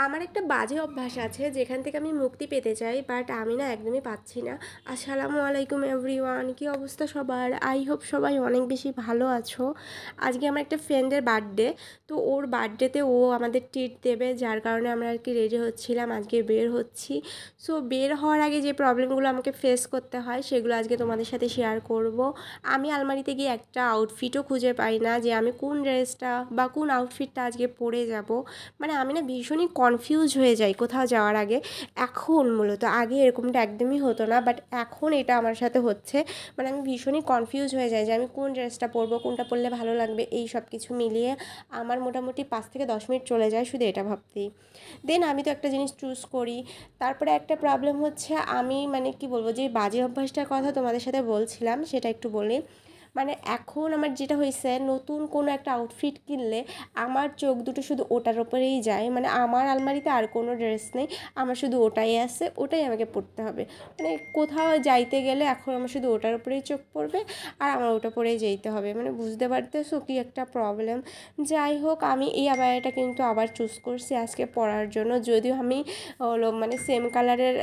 আমার একটা বাজে অভ্যাস আছে যেখান থেকে আমি মুক্তি পেতে চাই, বাট আমি না একদমই পাচ্ছি না। আসসালামু আলাইকুম এভরিওয়ান, কী অবস্থা সবার? আই হোপ সবাই অনেক বেশি ভালো আছো। আজকে আমার একটা ফ্রেন্ডের বার্থডে, তো ওর বার্থডেতে ও আমাদের ট্রিট দেবে, যার কারণে আমরা আর কি রেডি হচ্ছিলাম, আজকে বের হচ্ছি। সো বের হওয়ার আগে যে প্রবলেমগুলো আমাকে ফেস করতে হয় সেগুলো আজকে তোমাদের সাথে শেয়ার করব। আমি আলমারিতে গিয়ে একটা আউটফিটও খুঁজে পাই না যে আমি কোন ড্রেসটা বা কোন আউটফিটটা আজকে পরে যাব। মানে আমি না ভীষণই কনফিউজ হয়ে যাই কোথাও যাওয়ার আগে। এখন মূলত, আগে এরকমটা একদমই হতো না, বাট এখন এটা আমার সাথে হচ্ছে। মানে আমি ভীষণই কনফিউজ হয়ে যাই যে আমি কোন ড্রেসটা পরবো, কোনটা পরলে ভালো লাগবে, এই সব কিছু মিলিয়ে আমার মোটামুটি 5 থেকে 10 মিনিট চলে যায় শুধু এটা ভাবতেই। দেন আমি তো একটা জিনিস চুজ করি। তারপরে একটা প্রবলেম হচ্ছে, আমি মানে কি বলবো, যে বাজে অভ্যাসটার কথা তোমাদের সাথে বলছিলাম সেটা একটু বলি। মানে এখন আমার যেটা হয়েছে, নতুন কোনো একটা আউটফিট কিনলে আমার চোখ দুটো শুধু ওটার ওপরেই যায়। মানে আমার আলমারিতে আর কোনো ড্রেস নেই, আমার শুধু ওটাই আছে, ওটাই আমাকে পরতে হবে। মানে কোথাও যাইতে গেলে এখন আমার শুধু ওটার উপরেই চোখ পড়বে, আর আমার ওটা পরেই যেতে হবে। মানে বুঝতে পারতেছো কি একটা প্রবলেম। যাই হোক, আমি এই আবায়াটা কিন্তু আবার চুজ করছি আজকে পরার জন্য, যদিও আমি হলো মানে সেম কালারের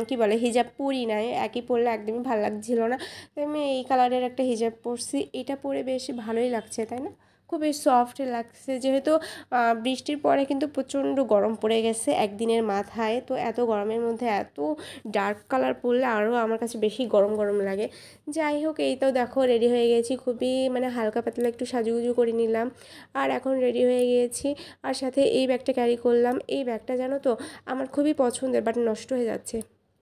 কী বলে হিজাব পরি নাই, একই পরলে একদমই ভালো লাগছিল না। তো আমি এই কালারের একটা হিজাব পরছি, এটা পরে বেশ ভালোই লাগছে, তাই না? খুবই সফট লাগছে, যেহেতু বৃষ্টির পরে কিন্তু প্রচণ্ড গরম পড়ে গেছে একদিনের মাথায়। তো এত গরমের মধ্যে এত ডার্ক কালার পরলে আরও আমার কাছে বেশি গরম গরম লাগে। যাই হোক, এই তো দেখো রেডি হয়ে গেছি, খুবই মানে হালকা পাতলা একটু সাজুগুজু করে নিলাম, আর এখন রেডি হয়ে গিয়েছি। আর সাথে এই ব্যাগটা ক্যারি করলাম। এই ব্যাগটা জানো তো আমার খুবই পছন্দের, বাট নষ্ট হয়ে যাচ্ছে।